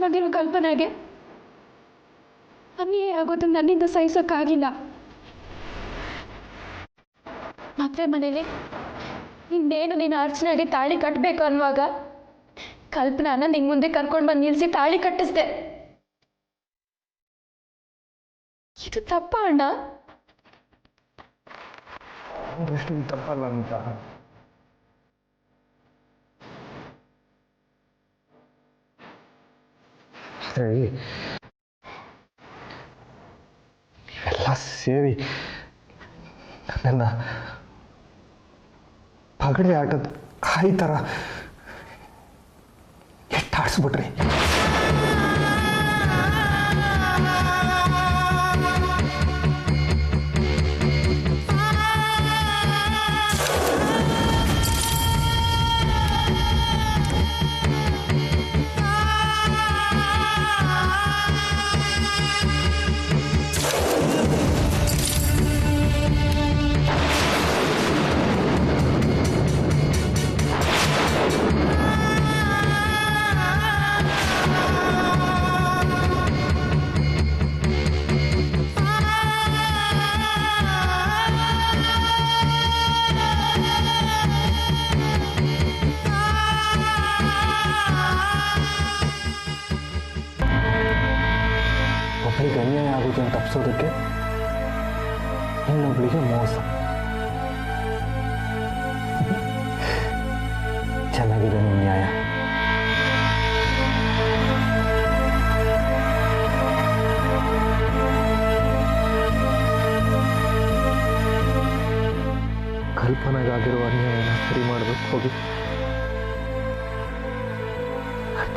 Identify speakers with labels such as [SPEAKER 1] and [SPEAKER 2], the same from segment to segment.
[SPEAKER 1] ಬಂದಿರೋ ಕಲ್ಪನೆಗೆ ಅನ್ಯಾಯ ಆಗೋದು ನನ್ನಿಂದ ಸಹಿಸೋಕ್ಕಾಗಿಲ್ಲ. ಮತ್ತೆ ಮನೇಲಿ ಇನ್ನೇನು ನೀನು ಅರ್ಚನೆಗೆ ತಾಳಿ ಕಟ್ಟಬೇಕು ಅನ್ನುವಾಗ ಕಲ್ಪನಾನ ನಿಂಗೆ ಮುಂದೆ ಕರ್ಕೊಂಡು ಬಂದು ನಿಲ್ಲಿಸಿ ತಾಳಿ ಕಟ್ಟಿಸ್ದೆ. ಇದು ತಪ್ಪ ಅಣ್ಣ?
[SPEAKER 2] ತಪ್ಪಲ್ಲ ಅಂತ ಎಲ್ಲ ಸೇರಿ ನನ್ನ ಪಗಡೆ ಆಟದ ಕಾಯಿ ಥರ ಎಟ್ಟಾಡಿಸ್ಬಿಟ್ರಿ. ಒಬ್ಬಳಿಗೆ ಅನ್ಯಾಯ ಆಗೋದನ್ನು ತಪ್ಪಿಸೋದಕ್ಕೆ ಇನ್ನೊಬ್ಬಳಿಗೆ ಮೋಸ. ಚೆನ್ನಾಗಿದೆ ನಿಮ್ಮ ನ್ಯಾಯ. ಕಲ್ಪನೆಗಾಗಿರುವ ಅನ್ಯಾಯನ ಸರಿ ಮಾಡೋದಕ್ಕೆ ಹೋಗಿ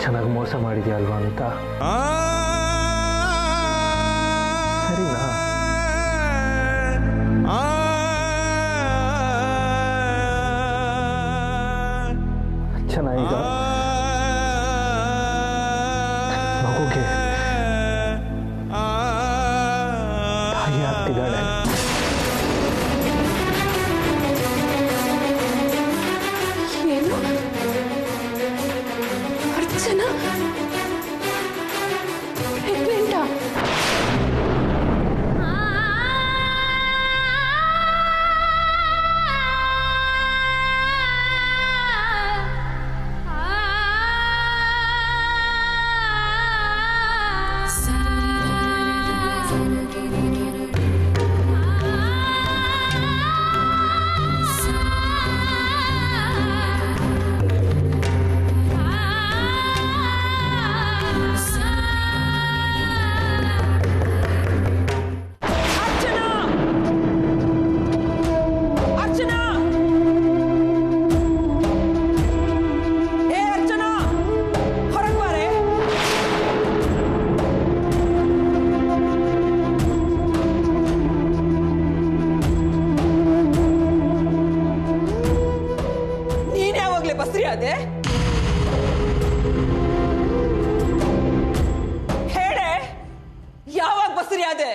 [SPEAKER 2] ಚೆನ್ನಾಗಿ ಮೋಸ ಮಾಡಿದ್ಯಾ ಅಲ್ವಾ ಅಂತ ಸರಿನಾ? ಚೆನ್ನಾಗ ಮಗುಗೆ ತಾಯಿ ಆಗ್ತಿದ್ದಾಳೆ.
[SPEAKER 1] ಏನು ಅರ್ಚನಾ ಪ್ರೆಗ್ನೆಂಟಾ?
[SPEAKER 3] ಹೇಳೆ, ಯಾವಾಗ ಬಸರಿ ಆದೆ?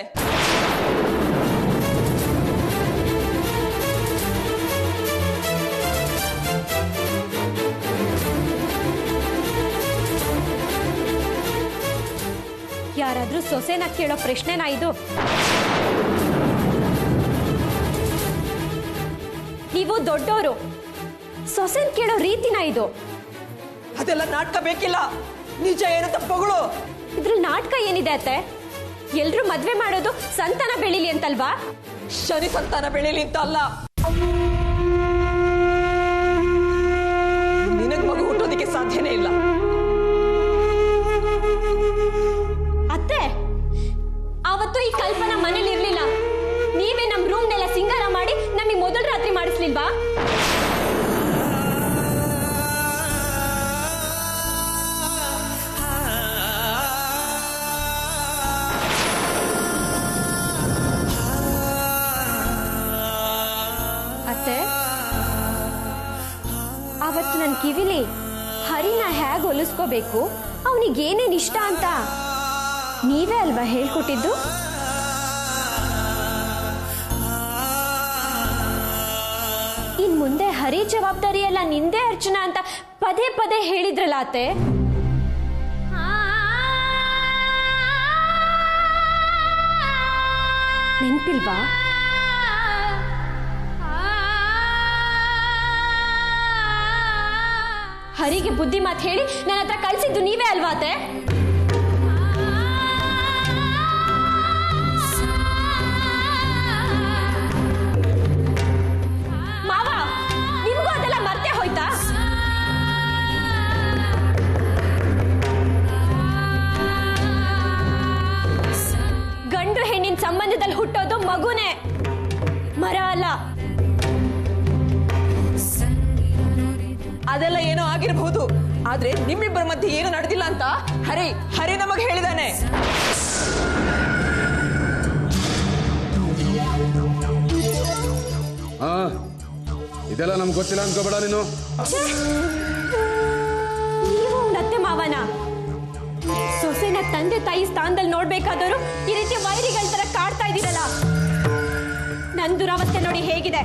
[SPEAKER 4] ಯಾರಾದ್ರೂ ಸೊಸೆನ ಕೇಳೋ ಪ್ರಶ್ನೆನಾ ಇದು? ನೀವು ದೊಡ್ಡವರು, ಸೊಸೆನ್ ಕೇಳೋ ರೀತಿನ ಇದು?
[SPEAKER 3] ಅದೆಲ್ಲ ನಾಟಕ ಬೇಕಿಲ್ಲ, ನಿಜ ಏನಂತ ಪಗಳು.
[SPEAKER 4] ಇದ್ರಲ್ಲಿ ನಾಟಕ ಏನಿದೆ ಅತ್ತೆ? ಎಲ್ರು ಮದ್ವೆ ಮಾಡೋದು ಸಂತಾನ ಬೆಳಿಲಿ ಅಂತಲ್ವಾ?
[SPEAKER 3] ಶನಿ ಸಂತಾನ ಬೆಳಿಲಿ ಅಂತ ಅಲ್ಲ. ನಿನಗ್ ಮಗು ಹುಟ್ಟೋದಿಕ್ಕೆ ಸಾಧ್ಯನೇ ಇಲ್ಲ.
[SPEAKER 4] ಅತ್ತೆ, ಅವತ್ತು ಈ ಕಲ್ಪನಾ ಮನೇಲಿ ಇರ್ಲಿಲ್ಲ. ನೀವೇ ನಮ್ ರೂಮ್ನೆಲ್ಲ ಸಿಂಗಾರ ಮಾಡಿ ನಮಗೆ ಮೊದಲ ರಾತ್ರಿ ಮಾಡಿಸ್ಲಿಲ್ವಾ? ಅತ್ತೆ, ಅವತ್ತು ನನ್ನ ಕಿವಿಲಿ ಹರಿನ ಹೇಗೆ ಹೊಲಿಸ್ಕೋಬೇಕು, ಅವನಿಗೆ ಏನೇನು ಇಷ್ಟ ಅಂತ ನೀವೇ ಅಲ್ವಾ ಹೇಳ್ಕೊಟ್ಟಿದ್ದು? ಇನ್ ಮುಂದೆ ಹರಿ ಜವಾಬ್ದಾರಿ ಎಲ್ಲ ನಿಂದೆ ಅರ್ಚನಾ ಅಂತ ಪದೇ ಪದೇ ಹೇಳಿದ್ರಲ್ಲ ಅತ್ತೆ. ನೆನ್ಪಿಲ್ವಾ? ಹರಿಗೆ ಬುದ್ಧಿ ಮಾತು ಹೇಳಿ ನನ್ನ ಹತ್ರ ಕಳ್ಸಿದ್ದು ನೀವೇ ಅಲ್ವಾ ಅತ್ತೆ? ಮಾವ, ನಿಮ್ಗೂ ಅದೆಲ್ಲ ಮರ್ತೇ ಹೋಯ್ತಾ? ಗಂಡು ಹೆಣ್ಣಿನ ಸಂಬಂಧದಲ್ಲಿ ಹುಟ್ಟೋದು ಮಗುನೇ, ಮರ ಅಲ್ಲ.
[SPEAKER 3] ಅದೆಲ್ಲ ಏನೋ ಆಗಿರಬಹುದು, ಆದ್ರೆ ನಿಮ್ಮಿಬ್ಬರ ಮಧ್ಯೆ ಏನು ನಡೆದಿಲ್ಲ ಅಂತ ಹರಿ ನಮಗೆ ಹೇಳಿದಾನೆ.
[SPEAKER 5] ಇದೆಲ್ಲ ನಮ್ಗೆ ಗೊತ್ತಿಲ್ಲ ಅನ್ಕೋಬೇಡ ನೀನು.
[SPEAKER 4] ನೀವು ಅತ್ತೆ ಮಾವನ ಸೊಸೆನ ತಂದೆ ತಾಯಿ ಸ್ಥಾನದಲ್ಲಿ ನೋಡ್ಬೇಕಾದವರು ಈ ರೀತಿ ವೈರಿಗಳ ತರ ಕಾಡ್ತಾ ಇದ್ದೀರಲ್ಲ. ನನ್ ದುರವಸ್ಥೆ ನೋಡಿ ಹೇಗಿದೆ.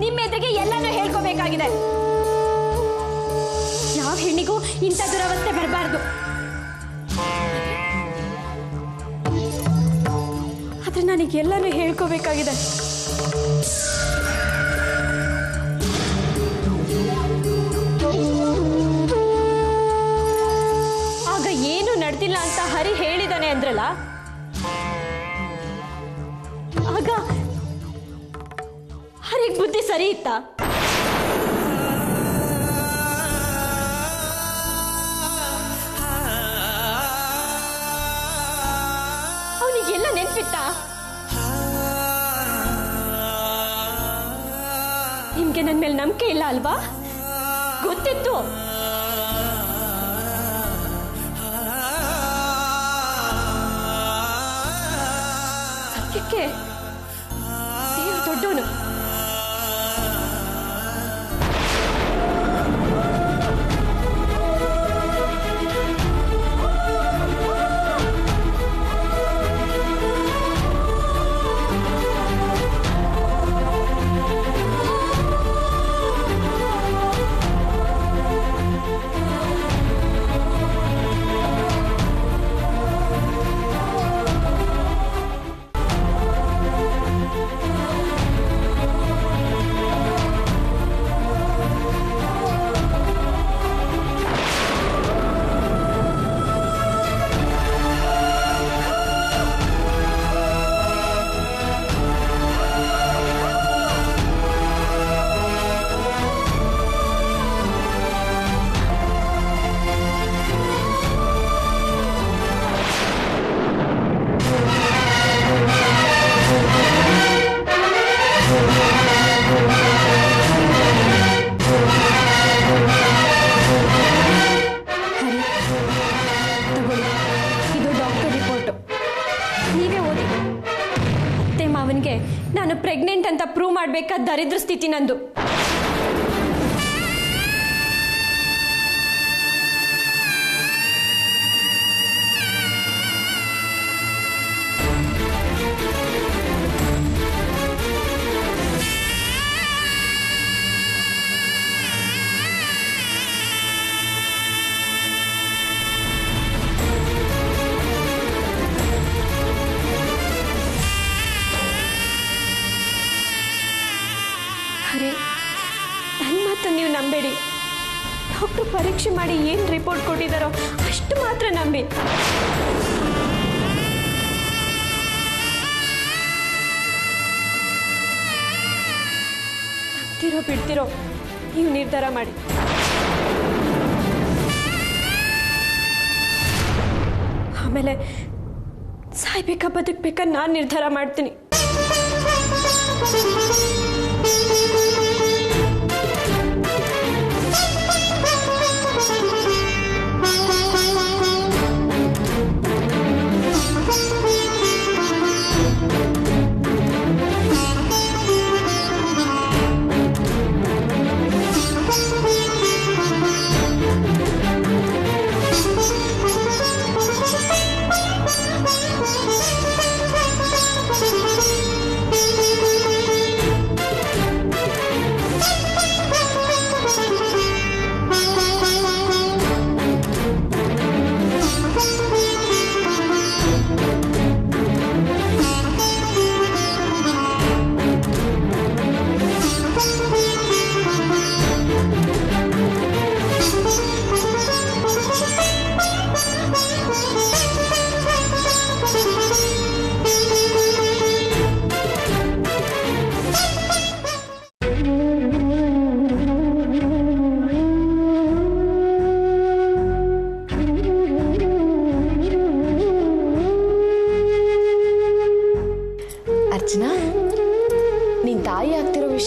[SPEAKER 4] ನಿಮ್ಮ ಎದುರಿಗೆ ಎಲ್ಲಾನು ಹೇಳ್ಕೋಬೇಕಾಗಿದೆ. ಯಾವ ಹೆಣ್ಣಿಗೂ ಇಂಥ ದುರವಸ್ಥೆ ಬರಬಾರ್ದು. ಆದ್ರೆ ನನಗೆಲ್ಲಾನು ಹೇಳ್ಕೋಬೇಕಾಗಿದೆ. ಆಗ ಏನು ನಡೆದಿಲ್ಲ ಅಂತ ಹರಿ ಹೇಳಿದಾನೆ ಅಂದ್ರಲ್ಲ, ಆಗ ಹರಿಗೆ ಬುದ್ಧಿ ಸರಿ ಇತ್ತಾ? ಅವನಿಗೆಲ್ಲ ನೆನ್ಪಿತ್ತ? ನಿಮ್ಗೆ ನನ್ ಮೇಲೆ ನಂಬಿಕೆ ಇಲ್ಲ ಅಲ್ವಾ? ಗೊತ್ತಿತ್ತು. ಸತ್ಯಕ್ಕೆ ದೇವ್ರು ದೊಡ್ಡವನು. ನಾನು ಪ್ರೆಗ್ನೆಂಟ್ ಅಂತ ಪ್ರೂವ್ ಮಾಡಬೇಕಾದ ದರಿದ್ರ ಸ್ಥಿತಿ ನಂದು. ನನ್ನ ಮಾತನ್ನು ನೀವು ನಂಬೇಡಿ. ಡಾಕ್ಟರ್ ಪರೀಕ್ಷೆ ಮಾಡಿ ಏನು ರಿಪೋರ್ಟ್ ಕೊಟ್ಟಿದ್ದಾರೋ ಅಷ್ಟು ಮಾತ್ರ ನಂಬಿ. ನಂಬ್ತಿರೋ ಬಿಡ್ತಿರೋ ನೀವು ನಿರ್ಧಾರ ಮಾಡಿ. ಆಮೇಲೆ ಸಾಯ್ಬೇಕಾ ಬದುಕಬೇಕಾ ನಾನು ನಿರ್ಧಾರ ಮಾಡ್ತೀನಿ.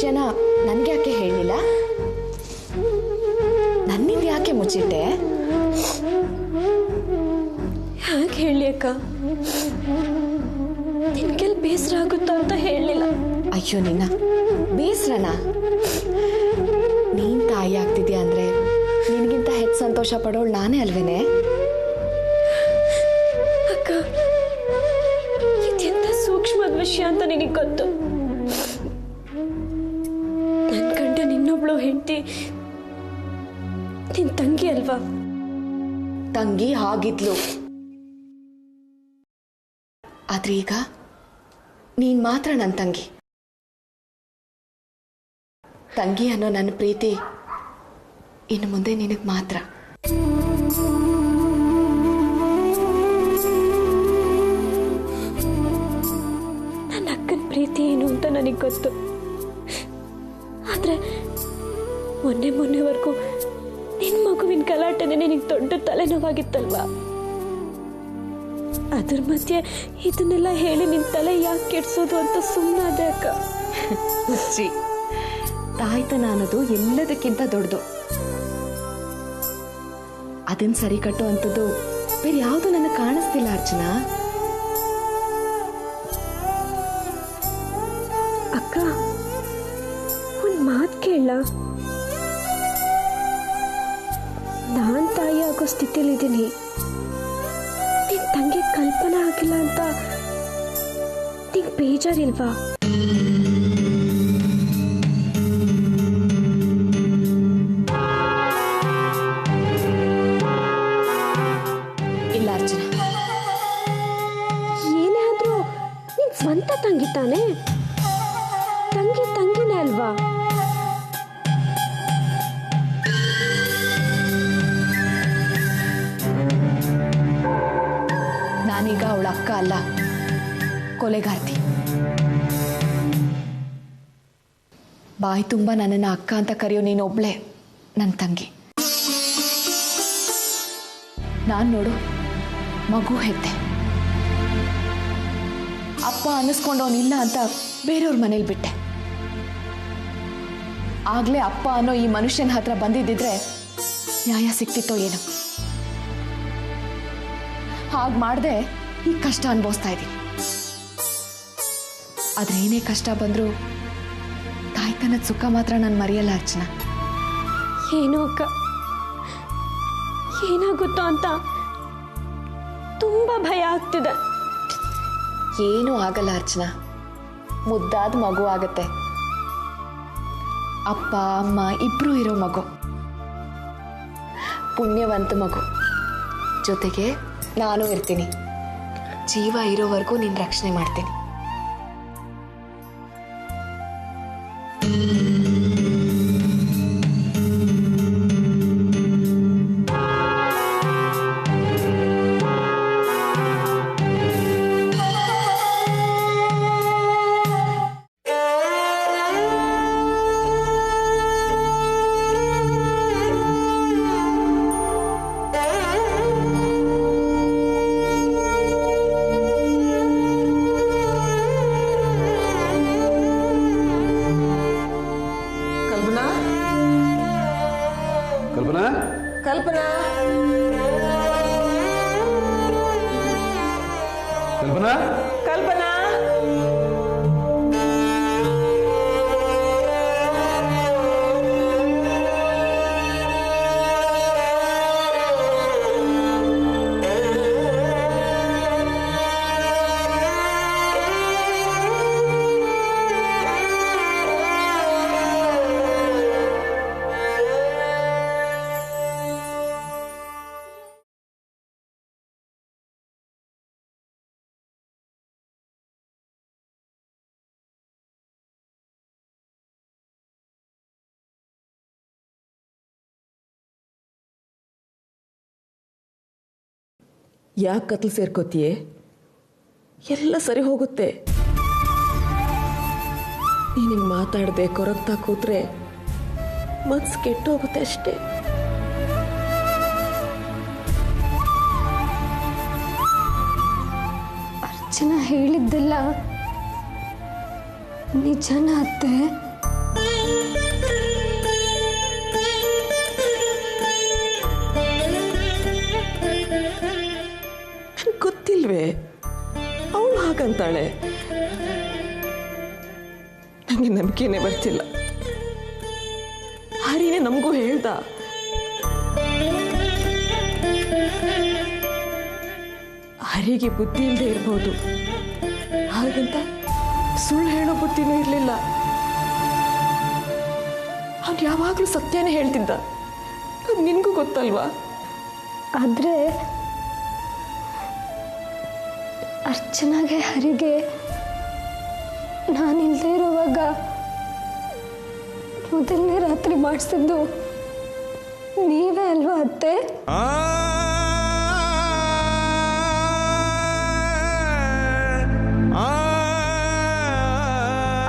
[SPEAKER 6] ವಿಷಯನ ನನಗೆ ಯಾಕೆ ಹೇಳಿಲ್ಲ? ನನ್ನಿಂದ ಯಾಕೆ ಮುಚ್ಚಿಟ್ಟೆ?
[SPEAKER 4] ಯಾಕೆ ಹೇಳಿ ಅಕ್ಕ? ನಿನ್ಗೆಲ್ಲಿ ಬೇಸರ ಆಗುತ್ತಾ ಅಂತ ಹೇಳಲಿಲ್ಲ.
[SPEAKER 6] ಅಯ್ಯೋ ನಿನ್ನ ಬೇಸರನ? ನೀನ್ ತಾಯಿ ಆಗ್ತಿದ್ಯಾ ಅಂದ್ರೆ ನಿನಗಿಂತ ಹೆಚ್ಚು ಸಂತೋಷ ಪಡೋಳು ನಾನೇ ಅಲ್ವೇನೆ?
[SPEAKER 4] ಅಕ್ಕ, ಇದೆಂತ ಸೂಕ್ಷ್ಮದ ವಿಷಯ ಅಂತ ನಿನಗೆ ಗೊತ್ತು. ನನ್ನ ಗಂಡ ನಿನ್ನೊಬ್ಳು ಹೆಂಡತಿ ನಿನ್ ತಂಗಿ ಅಲ್ವಾ?
[SPEAKER 6] ತಂಗಿ ಆಗಿದ್ಲು, ಆದ್ರೆ ಈಗ ನೀನ್ ಮಾತ್ರ ನನ್ನ ತಂಗಿ. ತಂಗಿ ಅನ್ನೋ ನನ್ನ ಪ್ರೀತಿ ಇನ್ನು ಮುಂದೆ ನಿನಗೆ ಮಾತ್ರ.
[SPEAKER 4] ನನ್ನ ಅಕ್ಕನ ಪ್ರೀತಿ ಏನು ಅಂತ ನನಗೆ ಗೊತ್ತು. ಆದ್ರೆ ಮೊನ್ನೆವರೆಗೂ ನಿನ್ ಮಗುವಿನ ಗಲಾಟೆನೆ ನಿನಗೆ ದೊಡ್ಡ ತಲೆನೋವಾಗಿತ್ತಲ್ವಾ? ಅದ್ರ ಮಧ್ಯೆ ಇದನ್ನೆಲ್ಲ ಹೇಳಿ ನಿನ್ ತಲೆ ಯಾಕೆ ಕೆಡ್ಸೋದು ಅಂತ ಸುಮ್ಮನಾದೆ ಅಕ್ಕ.
[SPEAKER 6] ಹುಚ್ಚಿ, ತಾಯ್ತನ ಅನ್ನೋದು ಎಲ್ಲದಕ್ಕಿಂತ ದೊಡ್ಡದು. ಅದನ್ನ ಸರಿ ಕಟ್ಟುವಂಥದ್ದು ಬೇರೆ ಯಾವುದು ನನಗೆ ಕಾಣಿಸ್ತಿಲ್ಲ ಅರ್ಚನಾ.
[SPEAKER 4] ಅಕ್ಕ, ಒಂದ್ ಮಾತು ಕೇಳ. ನಾನ್ ತಾಯಿ ಆಗೋ ಸ್ಥಿತಿಲಿದ್ದೀನಿ. ನಿನ್ ತಂಗಿ ಕಲ್ಪನಾ ಆಗಿಲ್ಲ ಅಂತ ನಿಂಗೆ ಬೇಜಾರಿಲ್ವಾ?
[SPEAKER 6] ಇಲ್ಲ ಅರ್ಚನಾ,
[SPEAKER 4] ಏನೇ ಆದ್ರೂ ನಿನ್ ಸ್ವಂತ ತಂಗಿ ತಾನೆ? ತಂಗಿನೇ ಅಲ್ವಾ?
[SPEAKER 6] ನಾನೀಗ ಅವಳ ಅಕ್ಕ ಅಲ್ಲ, ಕೊಲೆಗಾರ್ತಿ. ಬಾಯಿ ತುಂಬ ನನ್ನನ್ನು ಅಕ್ಕ ಅಂತ ಕರೆಯೋ ನೀನೊಬ್ಳೆ ನನ್ನ ತಂಗಿ. ನಾನು ನೋಡು ಮಗು ಹೆತ್ತೆ. ಅಪ್ಪ ಅನ್ನಿಸ್ಕೊಂಡವನಿಲ್ಲ ಅಂತ ಬೇರೆಯವ್ರ ಮನೇಲಿ ಬಿಟ್ಟೆ. ಆಗ್ಲೇ ಅಪ್ಪ ಅನ್ನೋ ಈ ಮನುಷ್ಯನ ಹತ್ರ ಬಂದಿದ್ದಿದ್ರೆ ನ್ಯಾಯ ಸಿಕ್ತಿತ್ತೋ ಏನೋ. ಹಾಗೆ ಮಾಡದೆ ಈ ಕಷ್ಟ ಅನುಭವಿಸ್ತಾ ಇದ್ದೀನಿ. ಆದ್ರೆ ಏನೇ ಕಷ್ಟ ಬಂದರೂ ತಾಯ್ತನದ ಸುಖ ಮಾತ್ರ ನಾನು ಮರೆಯಲ್ಲ ಅರ್ಚನಾ.
[SPEAKER 4] ಏನೋ ಅಕ್ಕ, ಏನಾಗುತ್ತೋ ಅಂತ ತುಂಬಾ ಭಯ ಆಗ್ತಿದೆ.
[SPEAKER 6] ಏನೂ ಆಗಲ್ಲ ಅರ್ಚನಾ, ಮುದ್ದಾದ ಮಗು ಆಗತ್ತೆ. ಅಪ್ಪ ಅಮ್ಮ ಇಬ್ರು ಇರೋ ಮಗು, ಪುಣ್ಯವಂತ ಮಗು. ಜೊತೆಗೆ ನಾನು ಇರ್ತೀನಿ. ಜೀವ ಇರೋವರೆಗೂ ನಿನ್ನ ರಕ್ಷಣೆ ಮಾಡ್ತೀನಿ.
[SPEAKER 5] ಕಲ್ಪನಾ, ಕಲ್ಪನಾ,
[SPEAKER 3] ಕಲ್ಪನಾ,
[SPEAKER 7] ಯಾಕೆ ಕತ್ಲು ಸೇರ್ಕೋತೀಯೇ? ಎಲ್ಲ ಸರಿ ಹೋಗುತ್ತೆ. ನೀನಿಗೆ ಮಾತಾಡದೆ ಕೊರಗ್ತಾ ಕೂತ್ರೆ ಮನ್ಸು ಕೆಟ್ಟೋಗುತ್ತೆ ಅಷ್ಟೇ.
[SPEAKER 4] ಅರ್ಚನಾ ಹೇಳಿದ್ದೆಲ್ಲ ನಿಜನ ಅತ್ತೆ?
[SPEAKER 7] ಇಲ್ವೇ? ಅವಳು ಹಾಗಂತಾಳೆ. ನನಗೆ ನಂಬಿಕೆನೇ ಬರ್ತಿಲ್ಲ. ಹರಿನೇ ನಮಗೂ ಹೇಳ್ದ, ಹರಿಗೆ ಬುದ್ಧಿ ಇಲ್ಲದೆ ಇರ್ಬೋದು, ಹಾಗಂತ ಸುಳ್ಳು ಹೇಳೋ ಬುದ್ಧಿನೂ ಇರಲಿಲ್ಲ. ಅವನು ಯಾವಾಗಲೂ ಸತ್ಯನೇ ಹೇಳ್ತಿದ್ದ. ಅದು ನಿನಗೂ ಗೊತ್ತಲ್ವಾ?
[SPEAKER 1] ಆದರೆ ಅರ್ಚನಾಗೆ ಹರಿಗೆ ನಾನಿಲ್ಲದೆ ಇರುವಾಗ ಮೊದಲನೇ ರಾತ್ರಿ ಮಾಡಿಸಿದ್ದು ನೀವೇ ಅಲ್ವಾ ಅತ್ತೆ?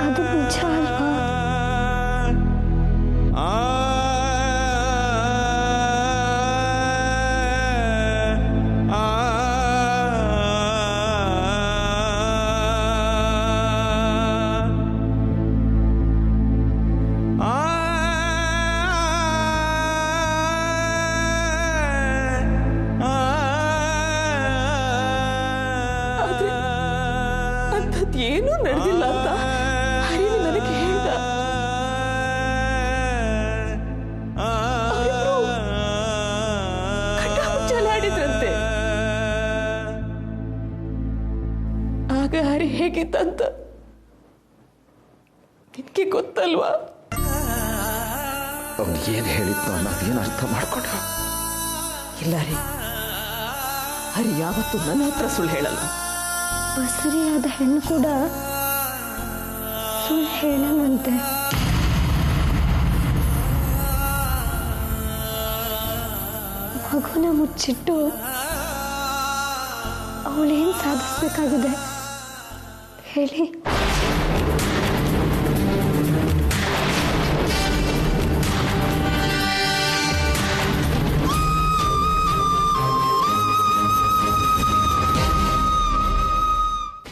[SPEAKER 1] ಅದು ನಿಜ ಅಲ್ವಾ?
[SPEAKER 7] ಏನೂ ನಡೆದಿಲ್ಲ ಅಂತ ಹರಿನಿ ನನಗೆ ಹೇಳ್ದ. ಆಡಿದ್ರಂತೆ. ಆಗ ಹರಿ ಹೇಗಿತ್ತಂತ ನಿನ್ಗೆ ಗೊತ್ತಲ್ವಾ?
[SPEAKER 2] ಅವ್ನು ಏನು ಹೇಳಿದ್ನೋ ನಾವೇನು ಅರ್ಥ ಮಾಡ್ಕೊಂಡ?
[SPEAKER 7] ಇಲ್ಲ ರೀ, ಹರಿ ಯಾವತ್ತೂ ನನ್ನ ಹತ್ರ ಸುಳ್ಳು ಹೇಳಲ್ಲ.
[SPEAKER 1] ಬಸರಿಯಾದ ಹೆಣ್ಣು ಕೂಡ ಸುಳ್ಳು ಹೇಳಲ್ಲಂತೆ. ಮಗುನ ಮುಚ್ಚಿಟ್ಟು ಅವಳೇನು ಸಾಧಿಸ್ಬೇಕಾಗಿದೆ ಹೇಳಿ?